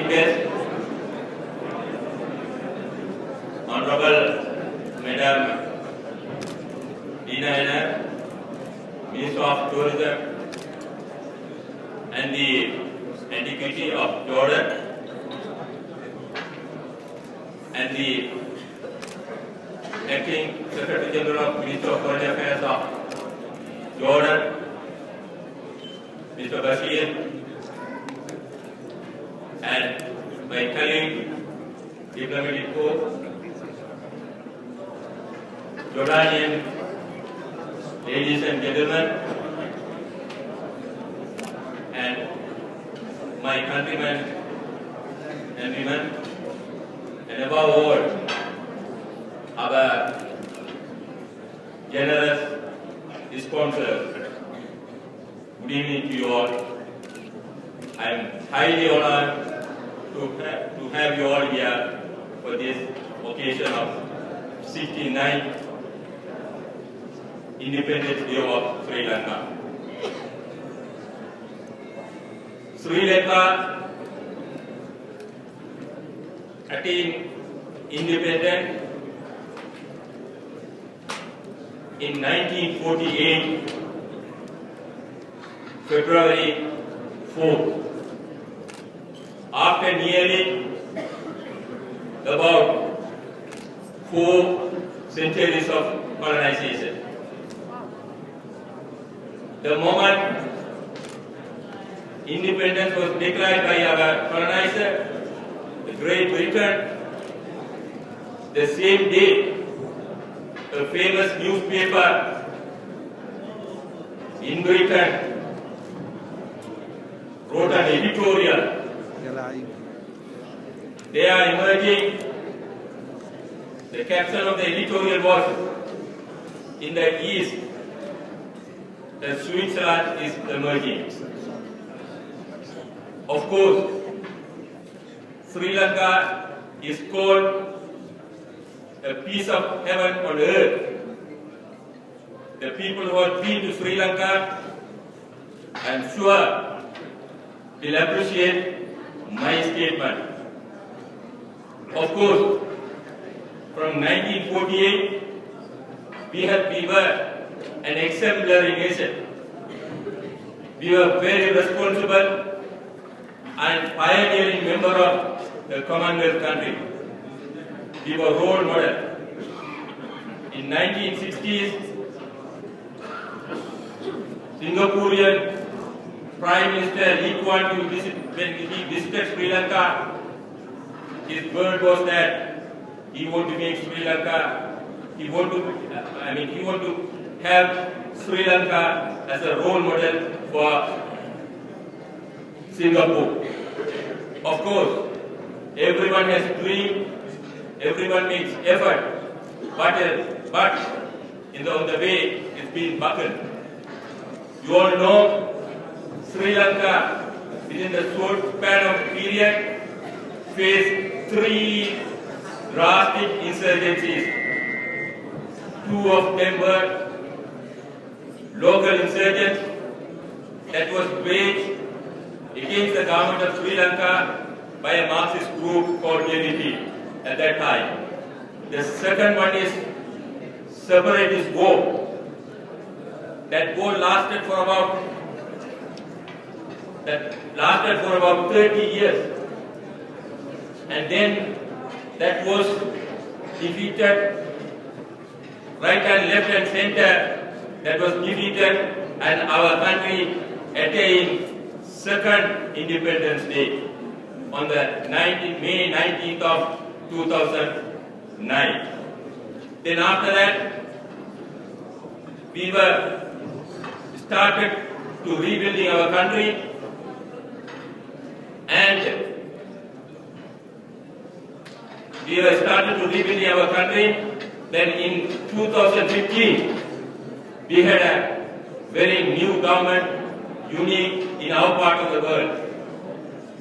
guests, Honorable Madam Dina, Minister of Tourism and the Antiquity of Jordan, and the Acting Secretary General of Ministry of Foreign Affairs of Jordan, Mr. Bashir, and my colleague, diplomatic corps, Jordanian ladies and gentlemen, and my countrymen and women, and above all, our generous sponsors. Good evening to you all. I am highly honored to have you all here for this occasion of 69th Independence Day of Sri Lanka. Sri Lanka attained independence in 1948, February 4th. After nearly about 4 centuries of colonization. The moment independence was declared by our colonizer, the Great Britain, the same day, a famous newspaper in Britain wrote an editorial. They are emerging. The caption of the editorial was, "In the East, the Switzerland is emerging." Of course, Sri Lanka is called a piece of heaven on earth. The people who have been to Sri Lanka, I am sure, will appreciate my statement. Of course, from 1948, we were an exemplary nation. We were very responsible and pioneering member of the Commonwealth country. We were role model. In 1960s, Singaporean Prime Minister Lee Kuan Yew when he visited Sri Lanka, his word was that he want to make Sri Lanka, he want to have Sri Lanka as a role model for Singapore. Of course, everyone has a dream, everyone makes effort, but on the way it's been buckled. You all know Sri Lanka within the short span of period faced 3 drastic insurgencies. 2 of them were local insurgents that was waged against the government of Sri Lanka by a Marxist group called LNP at that time. The second one is separatist war. That war lasted for about 30 years. And then that was defeated, right and left and center, that was defeated, and our country attained second Independence Day on the May 19th of 2009. Then after that, we were started to rebuilding our country, and then in 2015 we had a very new government, unique in our part of the world.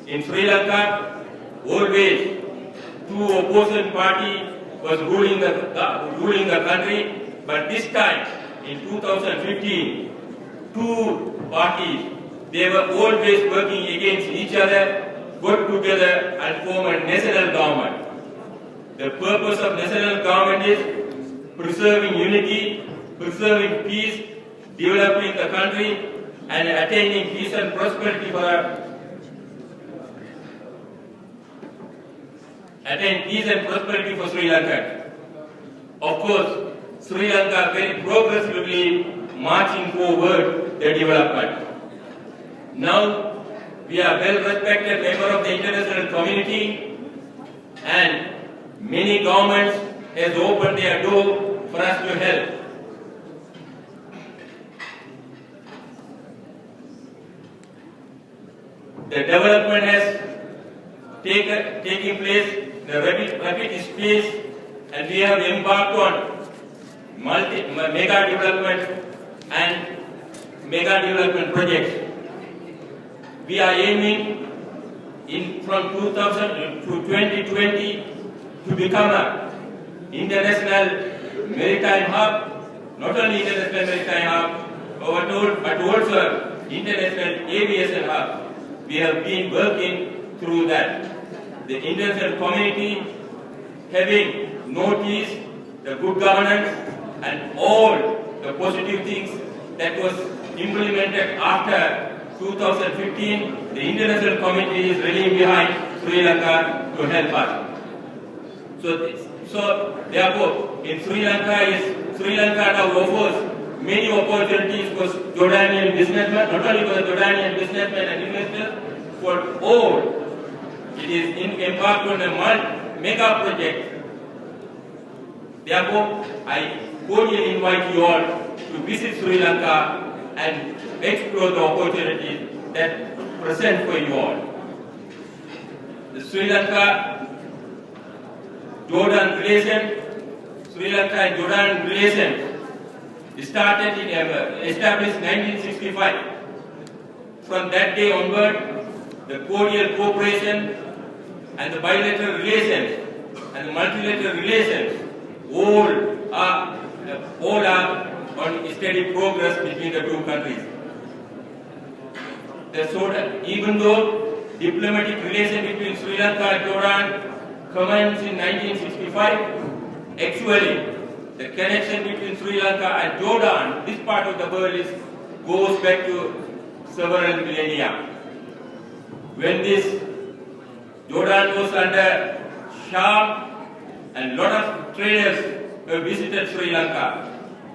In Sri Lanka, always 2 opposition parties was ruling the country, but this time in 2015, 2 parties, they were always working against each other, got together and form a national government. The purpose of national government is preserving unity, preserving peace, developing the country, and attaining peace and prosperity for Sri Lanka. Of course, Sri Lanka very progressively marching forward their development. Now, we are well-respected member of the international community, and many governments has opened their door for us to help. The development has taken place in a rapid space, and we have embarked on mega development projects. We are aiming from 2000 to 2020 to become an international maritime hub, not only international maritime hub, but also international aviation hub. We have been working through that. The international community having noticed the good governance and all the positive things that was implemented after 2015, the international community is rallying behind Sri Lanka to help us. So therefore, in Sri Lanka now offers many opportunities for Jordanian businessmen, not only for the Jordanian businessmen and investors, for all. It is embarked on a mega project. Therefore, I cordially invite you all to visit Sri Lanka and explore the opportunities that present for you all. The Sri Lanka and Jordan relations established in 1965. From that day onward, the cordial cooperation and the bilateral relations and the multilateral relations all are on steady progress between the two countries. Even though diplomatic relations between Sri Lanka and Jordan commenced in 1965, actually the connection between Sri Lanka and Jordan, this part of the world, goes back to several millennia. When this Jordan was under Shah and lot of traders visited Sri Lanka.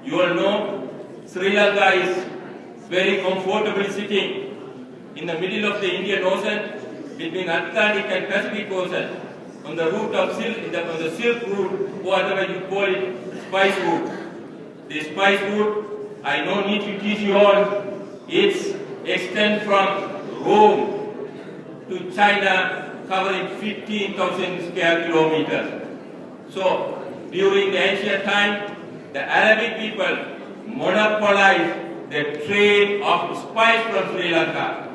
You all know Sri Lanka is very comfortably sitting in the middle of the Indian Ocean between Atlantic and Pacific Ocean on the route of on the Silk route, or otherwise you call it Spice route. The Spice route, I don't need to teach you all, it extends from Rome to China, covering 15,000 square kilometers. So, during the ancient time, the Arabic people monopolized the trade of spice from Sri Lanka.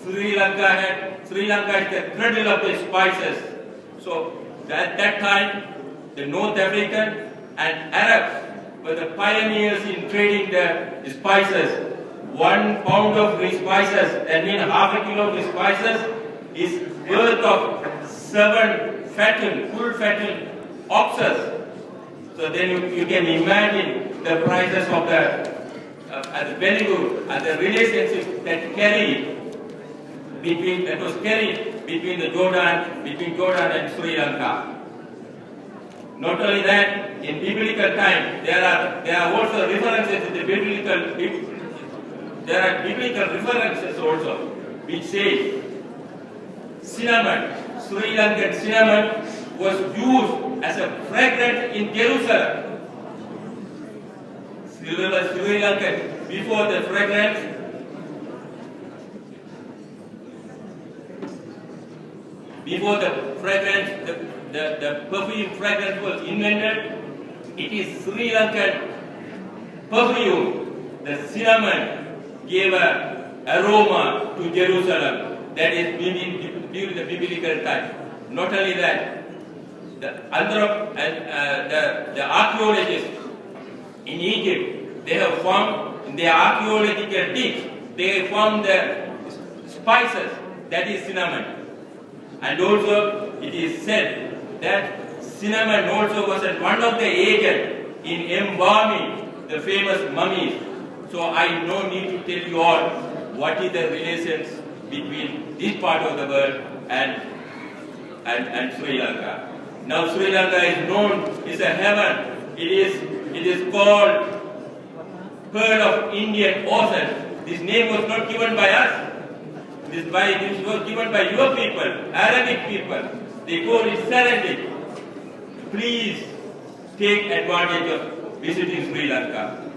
Sri Lanka is the cradle of the spices. So, at that time, the North African and Arabs were the pioneers in trading the spices. 1 pound of spices, that means half a kilo of spices, is worth of 7 full fattened oxes. So then you can imagine the prices of the value and the relationship that was carried between Jordan and Sri Lanka. Not only that, in biblical time there are also references in the there are biblical references also which say cinnamon, Sri Lankan cinnamon, was used as a fragrance in Jerusalem. Sri Lankan, before the fragrance, the perfume fragrance was invented, it is Sri Lankan perfume, the cinnamon, gave an aroma to Jerusalem. That is during the biblical time. Not only that, the archaeologists in Egypt, they have found in their archaeological digs, they found the spices, that is cinnamon. And also it is said that cinnamon also was one of the agents in embalming the famous mummies. So I no need to tell you all what is the relations between this part of the world and Sri Lanka. Now Sri Lanka is known, is a heaven. It is called Pearl of Indian Ocean. This name was not given by us. This was given by your people, Arabic people. They call it Saratic. Please take advantage of visiting Sri Lanka.